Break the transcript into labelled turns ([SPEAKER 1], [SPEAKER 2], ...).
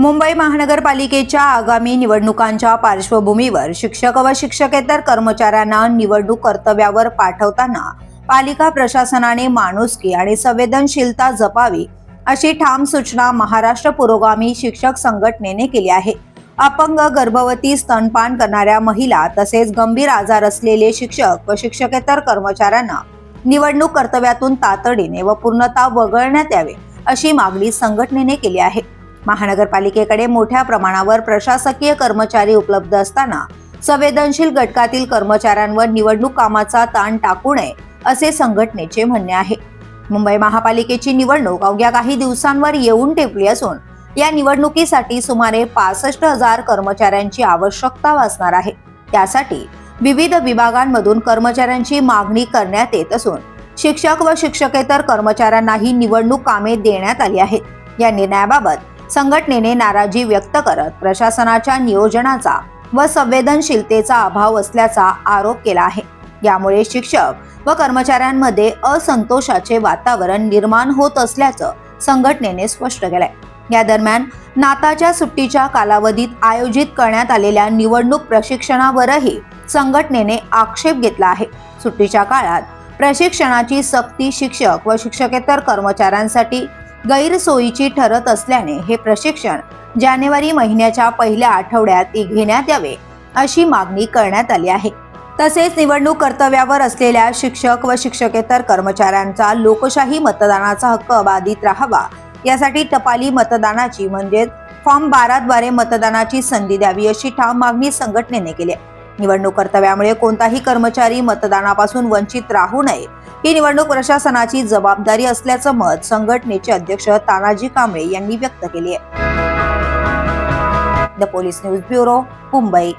[SPEAKER 1] मुंबई महानगरपालिकेच्या आगामी निवडणुकांच्या पार्श्वभूमीवर शिक्षक व शिक्षकेतर कर्मचाऱ्यांना निवडणूक कर्तव्यावर पाठवताना पालिका प्रशासनाने माणुसकी आणि संवेदनशीलता जपावी अशी ठाम सूचना महाराष्ट्र पुरोगामी शिक्षक संघटनेने केली आहे। अपंग, गर्भवती, स्तनपान करणाऱ्या महिला तसेच गंभीर आजार असलेले शिक्षक व शिक्षकेतर कर्मचाऱ्यांना निवडणूक कर्तव्यातून तातडीने व पूर्णतः वगळण्यात यावे अशी मागणी संघटनेने केली आहे। महानगरपालिकेकडे मोठ्या प्रमाणावर प्रशासकीय कर्मचारी उपलब्ध असताना संवेदनशील घटकातील कर्मचाऱ्यांवर निवडणूक कामाचा ताण टाकू नये असे संघटनेचे म्हणणे आहे। मुंबई महापालिकेची निवडणूक अवघ्या काही दिवसांवर येऊन ठेपली असून या निवडणुकीसाठी सुमारे 65,000 कर्मचाऱ्यांची आवश्यकता असणार आहे। त्यासाठी विविध विभागांमधून कर्मचाऱ्यांची मागणी करण्यात येत असून शिक्षक व शिक्षकेतर कर्मचाऱ्यांनाही निवडणूक कामे देण्यात आली आहेत। या निर्णयाबाबत संघटनेने नाराजी व्यक्त करत प्रशासनाच्या नियोजनाचा व संवेदनशीलतेचा अभाव असल्याचा आरोप केला आहे। यामुळे शिक्षक व कर्मचाऱ्यांमध्ये असंतोषाचे वातावरण निर्माण होत असल्याचं संघटनेने स्पष्ट केलंय। या दरम्यान नाताळच्या सुट्टीच्या कालावधीत आयोजित करण्यात आलेल्या निवडणूक प्रशिक्षणावरही संघटनेने आक्षेप घेतला आहे। सुट्टीच्या काळात प्रशिक्षणाची सक्ती शिक्षक व शिक्षकेतर कर्मचाऱ्यांसाठी गैरसोयीची ठरत असल्याने हे प्रशिक्षण जानेवारी महिन्याच्या पहिल्या आठवड्यात घेण्यात यावे अशी मागणी करण्यात आली आहे। तसेच निवडणूक कर्तव्यावर असलेल्या शिक्षक व शिक्षकेतर कर्मचाऱ्यांचा लोकशाही मतदानाचा हक्क अबाधित राहावा यासाठी टपाली मतदानाची म्हणजेच फॉर्म 12 द्वारे मतदानाची संधी द्यावी अशी ठाम मागणी संघटनेने केली आहे। निवडणूक कर्तव्यामुळे कोणताही कर्मचारी मतदानापासून वंचित राहू नये ही निवडणूक प्रशासनाची जबाबदारी असल्याचं मत संघटनेचे अध्यक्ष तानाजी कांबळे यांनी व्यक्त केले आहे। The police news bureau, Mumbai.